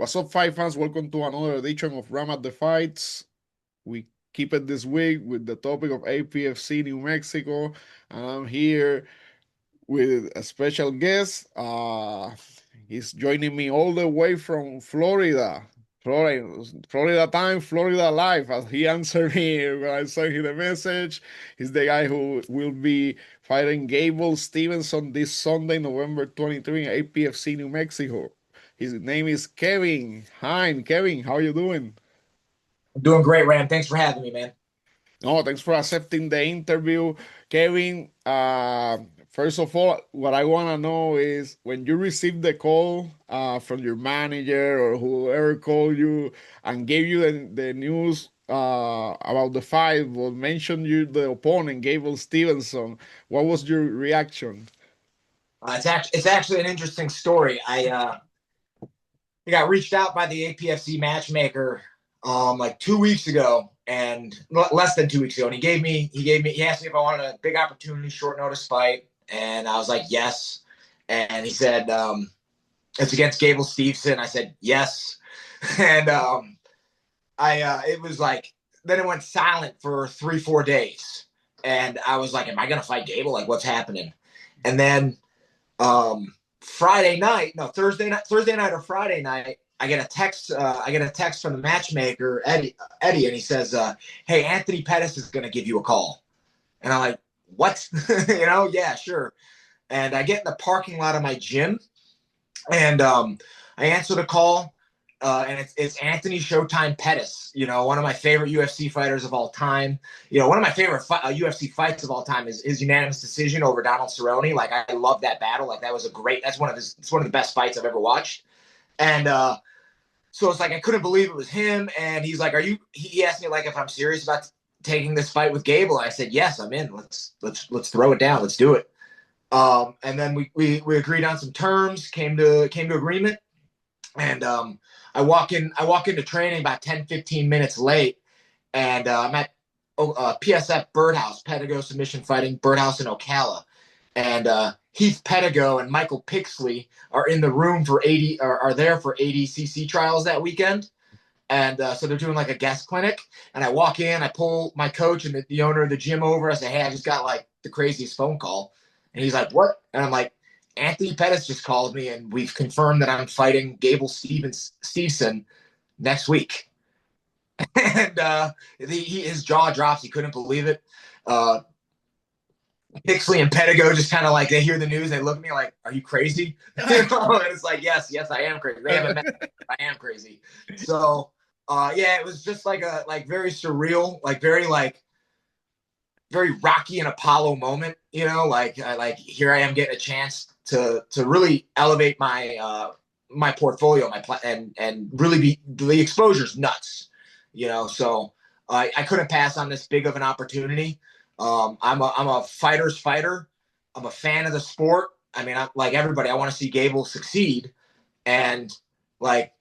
What's up, fight fans? Welcome to another edition of Ram at the Fights. We keep it this week with the topic of APFC New Mexico. And I'm here with a special guest. He's joining me all the way from Florida. Florida time, Florida life. As he answered me when I sent him the message, he's the guy who will be fighting Gable Steveson this Sunday, November 23 in APFC New Mexico. His name is Kevin. Hein. Kevin, how you doing? I'm doing great, Ram. Thanks for having me, man. No, thanks for accepting the interview. Kevin, first of all, what I want to know is when you received the call from your manager or whoever called you and gave you the news about the fight, or mentioned you the opponent, Gable Stevenson, what was your reaction? It's actually an interesting story. I got reached out by the APFC matchmaker like 2 weeks ago, and less than 2 weeks ago, and he asked me if I wanted a big opportunity, short notice fight, and I was like yes, and he said it's against Gable Steveson. I said yes, and I it was like then it went silent for 3 4 days, and I was like, am I gonna fight Gable? Like, what's happening? And then Friday night, no, Thursday night or Friday night, I get a text. I get a text from the matchmaker, Eddie, and he says, "Hey, Anthony Pettis is going to give you a call." And I'm like, "What? Yeah, sure." And I get in the parking lot of my gym, and I answer the call, and it's Anthony Showtime Pettis. One of my favorite UFC fighters of all time. One of my favorite UFC fights of all time is his unanimous decision over Donald Cerrone. Like, I love that battle. Like, that was a great. It's one of the best fights I've ever watched. And so it's like I couldn't believe it was him. And he's like, "Are you?" He asked me like if I'm serious about taking this fight with Gable. I said, "Yes, I'm in. Let's throw it down. Let's do it." And then we agreed on some terms, came to agreement, and I walk into training about 10 15 minutes late, and I'm at PSF Birdhouse, Pedigo Submission Fighting Birdhouse in Ocala, and Heath Pedigo and Michael Pixley are in the room for 80 are there for ADCC trials that weekend. And so they're doing like a guest clinic, and I walk in, I pull my coach and the owner of the gym over. I say, "Hey, I just got like the craziest phone call," and he's like, "What?" And I'm like, "Anthony Pettis just called me, and we've confirmed that I'm fighting Gable Steveson next week." And his jaw drops. He couldn't believe it. Uh, Pixley and Pedigo just kind of like they hear the news, they look at me like, "Are you crazy?" And it's like, yes, yes, I am crazy. They haven't met me, but I am crazy. So yeah, it was just like a very surreal, very Rocky and Apollo moment. Like here I am getting a chance to really elevate my portfolio, and really be the exposure's nuts. So I couldn't pass on this big of an opportunity. I'm a fighter's fighter. I'm a fan of the sport. I mean, like everybody, I want to see Gable succeed, and like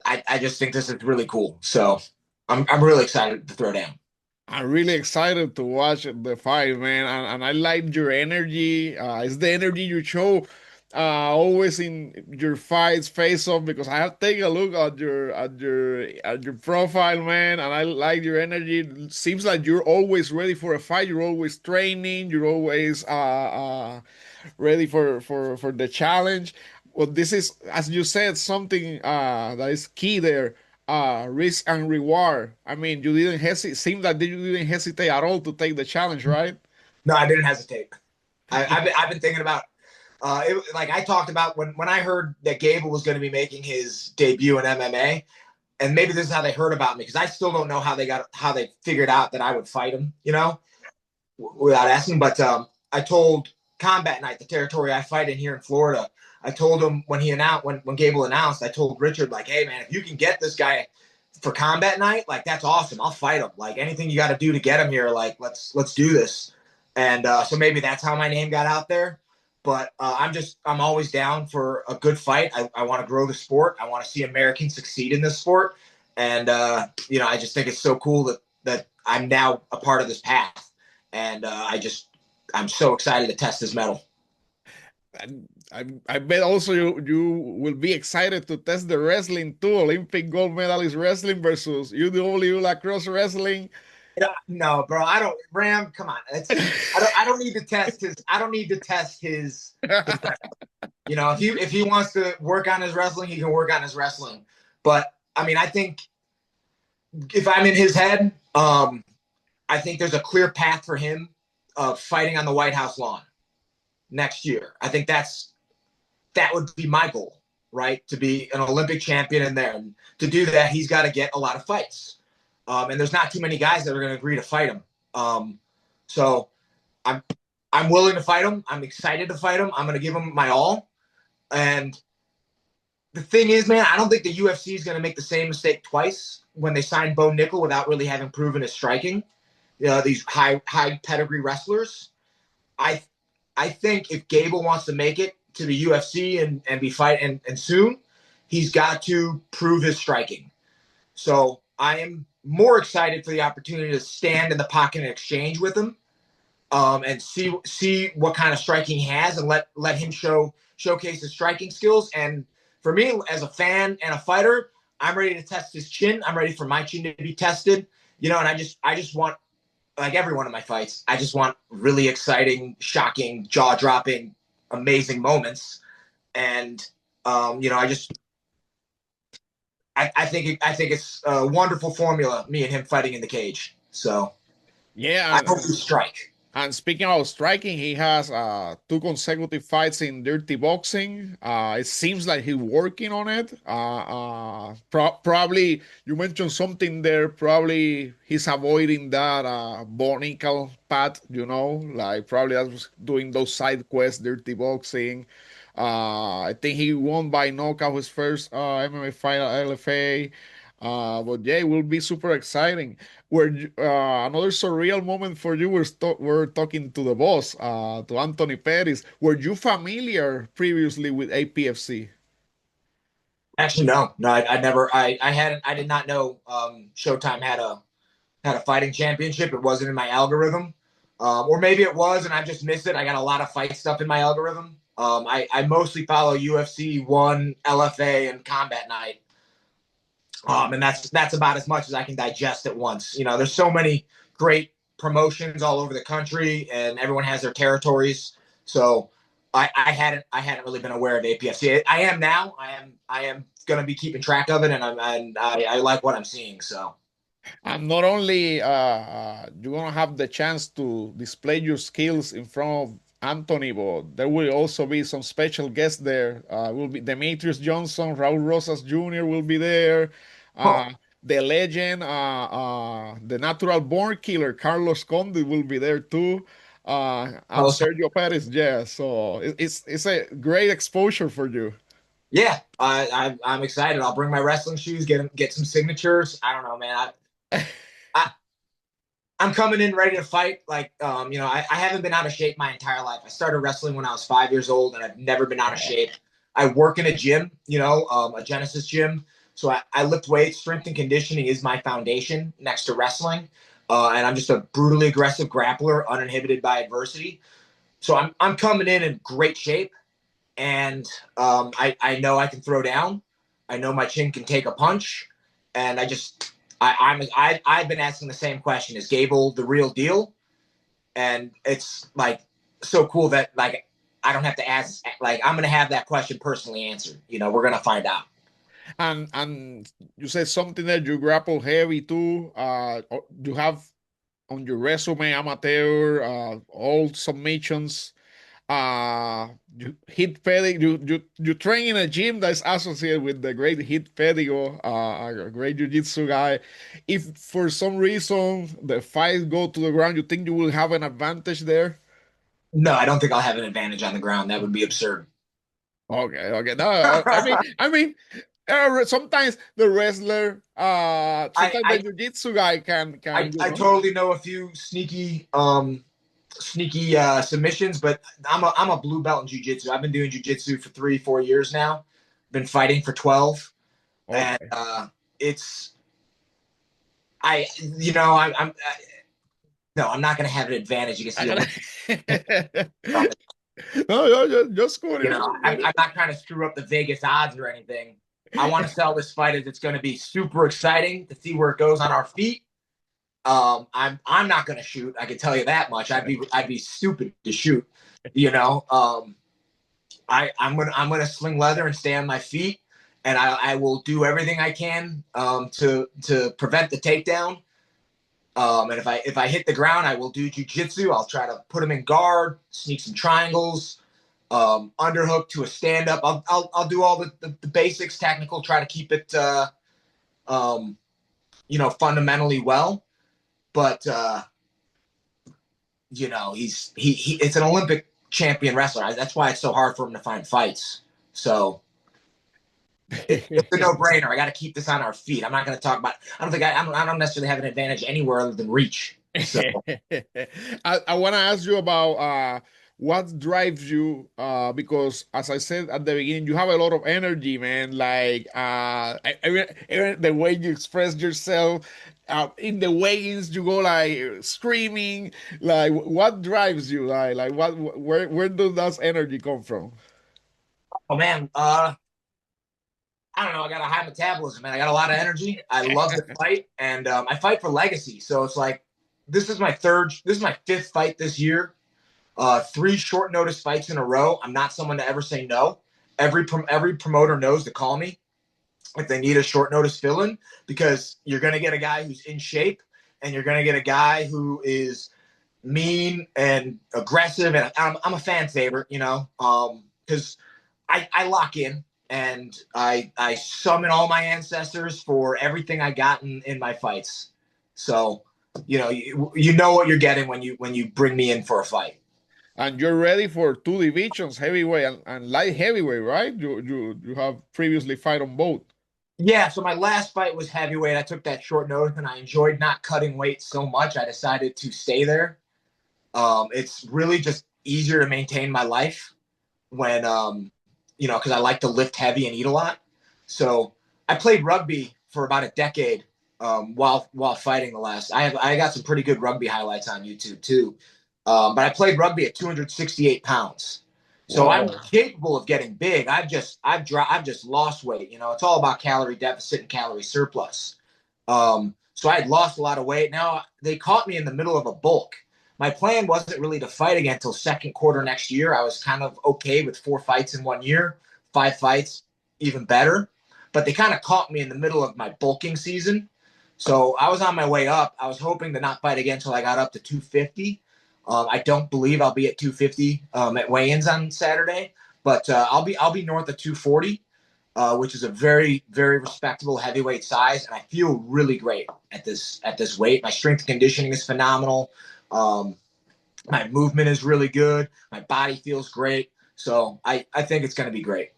I just think this is really cool. So I'm really excited to throw down. I'm really excited to watch the fight, man, and I like your energy. It's the energy you show always in your fights face off because I have taken a look at your profile, man, and I like your energy. It seems like you're always ready for a fight. You're always training. You're always ready for the challenge. Well, this is, as you said, something that is key there. Risk and reward. I mean, you didn't hesitate. Seemed like you didn't hesitate at all to take the challenge, right? No, I didn't hesitate. I've been thinking about like I talked about when I heard that Gable was going to be making his debut in MMA, and maybe this is how they heard about me because I still don't know how they figured out that I would fight him, without asking. But I told Combat Night, the territory I fight in here in Florida. I told him when Gable announced, I told Richard like, "Hey man, if you can get this guy for Combat Night, like that's awesome. I'll fight him. Like anything you got to do to get him here, like let's do this." And so maybe that's how my name got out there. But I'm always down for a good fight. I want to grow the sport. I want to see Americans succeed in this sport, and I just think it's so cool that I'm now a part of this path, and I'm so excited to test this medal. I bet also you will be excited to test the wrestling too. Olympic gold medalist wrestling versus UW lacrosse wrestling. No, bro, I don't. Ram, come on. I don't need to test his. I don't need to test his. If he wants to work on his wrestling, he can work on his wrestling. But I mean, I think if I'm in his head, I think there's a clear path for him of fighting on the White House lawn next year. I think that would be my goal, right? To be an Olympic champion in there. And to do that, he's got to get a lot of fights. And there's not too many guys that are going to agree to fight him. So I'm I'm willing to fight him. I'm excited to fight him. I'm going to give him my all. And the thing is, man, I don't think the UFC is going to make the same mistake twice when they signed Bo Nickel without really having proven his striking. These high pedigree wrestlers. I I think if Gable wants to make it to the UFC and be fight and soon, he's got to prove his striking. So I am more excited for the opportunity to stand in the pocket and exchange with him, and see what kind of striking he has, and let him showcase his striking skills. And for me, as a fan and a fighter, I'm ready to test his chin. I'm ready for my chin to be tested. And I just want, like every one of my fights, I just want really exciting, shocking, jaw dropping, amazing moments. And I think it's a wonderful formula. Me and him fighting in the cage. So I Yeah, hope we strike. and speaking of striking, he has two consecutive fights in dirty boxing. It seems like he's working on it. Probably you mentioned something there. Probably he's avoiding that Bonical path. Like probably that's doing those side quests, dirty boxing. I think he won by knockout his first MMA fight at LFA. But yeah, it will be super exciting. Another surreal moment for you? We're talking to the boss, to Anthony Pettis. Were you familiar previously with APFC? Actually, no, no, I never, I hadn't, I did not know Showtime had a fighting championship. It wasn't in my algorithm, or maybe it was, and I just missed it. I got a lot of fight stuff in my algorithm. I mostly follow UFC one, LFA, and Combat Night, and that's about as much as I can digest at once. There's so many great promotions all over the country, and everyone has their territories. So I hadn't really been aware of APFC. I am now. I am going to be keeping track of it, and I like what I'm seeing. So And not only you're gonna have the chance to display your skills in front of Anthony, but there will also be some special guests there. Will be Demetrius Johnson, Raul Rosas Jr. will be there. oh, The legend, the natural born killer, Carlos Conde will be there too. And Sergio Perez, yeah. So it's a great exposure for you. yeah, I'm excited. I'll bring my wrestling shoes, get some signatures. I don't know, man. I I'm coming in ready to fight. Like, I haven't been out of shape my entire life. I started wrestling when I was 5 years old, and I've never been out of shape. I work in a gym, a Genesis gym. So I lift weights. Strength and conditioning is my foundation next to wrestling. And I'm just a brutally aggressive grappler, uninhibited by adversity. So I'm coming in great shape, and I know I can throw down. I know my chin can take a punch, and I've been asking the same question: is Gable the real deal? And it's like so cool that like I don't have to ask. Like I'm gonna have that question personally answered. We're gonna find out. And you said something that you grapple heavy too. You have on your resume amateur, all submissions. You hit Pedigo. You train in a gym that's associated with the great hit Pedigo, a great jiu-jitsu guy. If for some reason the fight go to the ground, you think you will have an advantage there? No, I don't think I'll have an advantage on the ground. That would be absurd. Okay, okay. No, sometimes the wrestler, I, sometimes the I jiu-jitsu guy I can, I totally know a few sneaky submissions, but I'm a blue belt in jiu-jitsu. I've been doing jiu-jitsu for 3-4 years now. Been fighting for 12, and Okay. it's I you know I'm no, I'm not going to have an advantage against I the Olympics. gotta- No, just You curious. know, I'm not trying to screw up the Vegas odds or anything. I want to sell this fight as it's going to be super exciting to see where it goes on our feet. I'm not going to shoot. I can tell you that much. I'd be stupid to shoot. You know, I'm gonna sling leather and stay on my feet, and I will do everything I can to prevent the takedown. And if I hit the ground, I will do jujitsu. I'll try to put him in guard, sneak some triangles, underhook to a stand up. I'll do all the basics, technical. Try to keep it um, fundamentally well. But he it's an Olympic champion wrestler. That's why it's so hard for him to find fights. So it's a no-brainer. I got to keep this on our feet. I'm not going to talk about. I don't think I don't necessarily have an advantage anywhere other than reach. So I want to ask you about what drives you because as I said at the beginning, you have a lot of energy, man. Like even the way you express yourself. In the weigh-ins, you go like screaming. Like, what drives you? Like what? Where does that energy come from? oh man, I don't know. I got a high metabolism, man. I got a lot of energy. I love to fight, and I fight for legacy. So it's like this is my fifth fight this year. Three short notice fights in a row. I'm not someone to ever say no. Every promoter knows to call me if they need a short notice fill in because you're going to get a guy who's in shape and you're going to get a guy who is mean and aggressive. And I'm a fan favorite, because I lock in and I summon all my ancestors for everything I got in my fights. So, you know what you're getting when you bring me in for a fight. And you're ready for two divisions, heavyweight and light heavyweight, right? You have previously fight on both. Yeah, so my last fight was heavyweight. I took that short notice and I enjoyed not cutting weight so much. I decided to stay there. It's really just easier to maintain my life when, because I like to lift heavy and eat a lot. So I played rugby for about a decade while fighting the last. I got some pretty good rugby highlights on YouTube too. But I played rugby at 268 pounds. So I'm Wow. capable of getting big. I've just lost weight. It's all about calorie deficit and calorie surplus. So I had lost a lot of weight. Now they caught me in the middle of a bulk. My plan wasn't really to fight again until second quarter next year. I was kind of okay with 4 fights in 1 year, 5 fights, even better. But they kind of caught me in the middle of my bulking season. So I was on my way up. I was hoping to not fight again until I got up to 250. I don't believe I'll be at 250 at weigh-ins on Saturday, but I'll be north of 240, which is a very very respectable heavyweight size, and I feel really great at this weight. My strength and conditioning is phenomenal. Um, my movement is really good. My body feels great. So I think it's going to be great.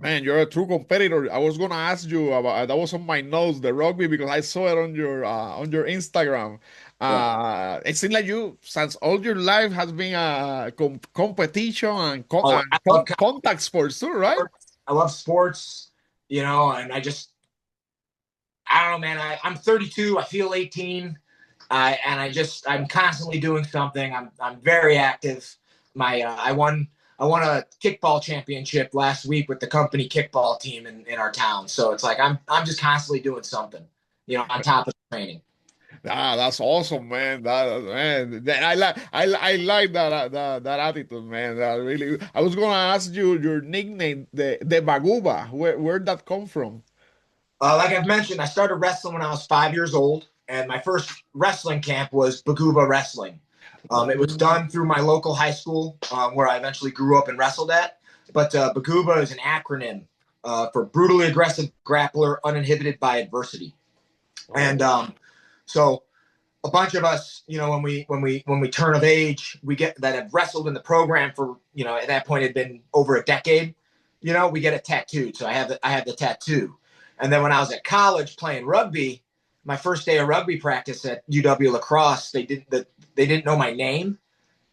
Man, you're a true competitor. I was gonna ask you about that was on my notes, the rugby, because I saw it on your Instagram. Yeah. It seems like you, since all your life, has been a competition and, Oh, I love contact sports too, right? sports. I love sports, and I don't know, man. I'm 32. I feel 18. I'm constantly doing something. I'm very active. I won a kickball championship last week with the company kickball team in our town. So it's like I'm just constantly doing something, on top of training. That's awesome, man. I like that attitude, man. That really. I was gonna ask you your nickname, the Baguba. Where'd that come from? Like I've mentioned, I started wrestling when I was 5 years old, and my first wrestling camp was Baguba Wrestling. It was Oh. done through my local high school, where I eventually grew up and wrestled at. But Baguba is an acronym for brutally aggressive grappler, uninhibited by adversity. And Oh. so a bunch of us, when we turn of age, we get that have wrestled in the program for, at that point had been over a decade. We get a tattoo. So I have the tattoo. And then when I was at college playing rugby, my first day of rugby practice at UW Lacrosse, they didn't know my name,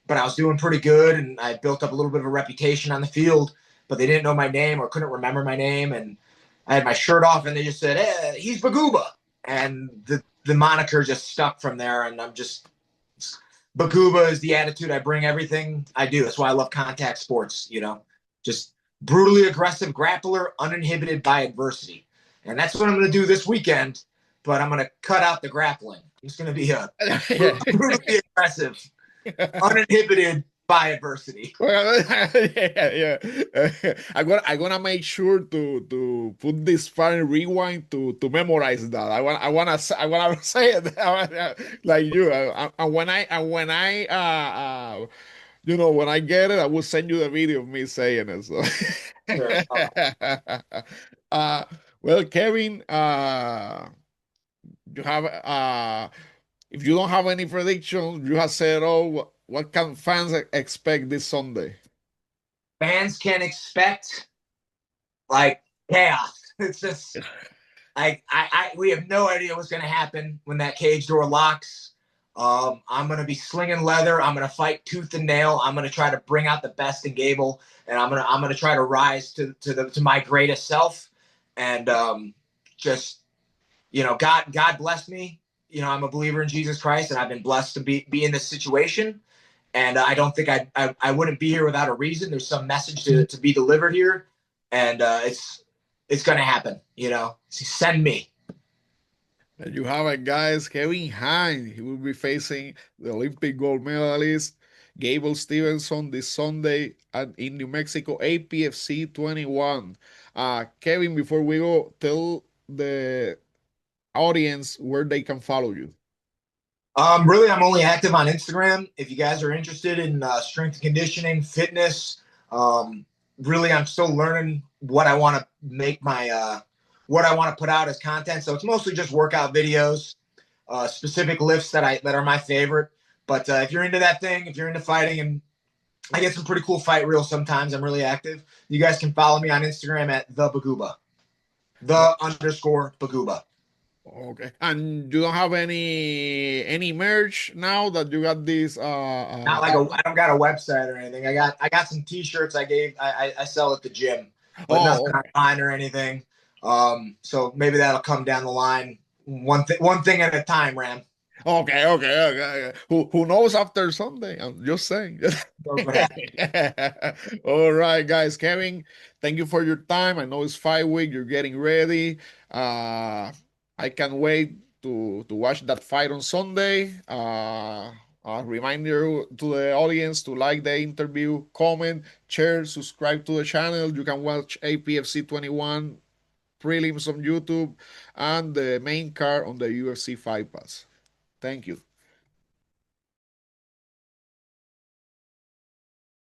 but I was doing pretty good and I built up a little bit of a reputation on the field, but they didn't know my name or couldn't remember my name. And I had my shirt off and they just said, "Hey, he's Baguba." And the moniker just stuck from there. And Baguba is the attitude I bring everything I do. That's why I love contact sports, you know, just brutally aggressive grappler, uninhibited by adversity. And that's what I'm going to do this weekend, but I'm going to cut out the grappling. It's going to be a brutally aggressive, uninhibited by adversity. Well, yeah, yeah. I'm gonna make sure to put this file rewind to memorize that. I wanna say it like you. And when I get it, I will send you the video of me saying it. So, Sure. uh, well, Kevin, you have if you don't have any predictions, you have said, "Oh, what can fans expect this Sunday?" Fans can expect like chaos. It's just we have no idea what's going to happen when that cage door locks. I'm going to be slinging leather. I'm going to fight tooth and nail. I'm going to try to bring out the best in Gable, and I'm going to try to rise to my greatest self. And just God bless me. I'm a believer in Jesus Christ, and I've been blessed to be in this situation. And I don't think I wouldn't be here without a reason. There's some message to be delivered here, and it's going to happen. Send me. And you have it, guys. Kevin Hein. He will be facing the Olympic gold medalist Gable Steveson this Sunday in New Mexico APFC 21. Kevin, before we go, tell the audience where they can follow you. Really, I'm only active on Instagram. If you guys are interested in strength and conditioning, fitness, really, I'm still learning what I want to make what I want to put out as content. So it's mostly just workout videos, specific lifts that are my favorite. But if you're into that thing, if you're into fighting, and I get some pretty cool fight reels sometimes, I'm really active. You guys can follow me on Instagram at the Baguba, the _Baguba. Okay. And you don't have any merch now that you got this Not like I don't got a website or anything. I got some T-shirts I sell at the gym, but oh, nothing okay. online or anything. So maybe that'll come down the line. One thing at a time, Ram. Okay. Who knows after Sunday? I'm just saying. Knows what happens. All right, guys. Kevin, thank you for your time. I know it's fight week. You're getting ready. I can't wait to watch that fight on Sunday. Reminder to the audience to like the interview, comment, share, subscribe to the channel. You can watch APFC 21 prelims on YouTube and the main card on the UFC Fight Pass. Thank you.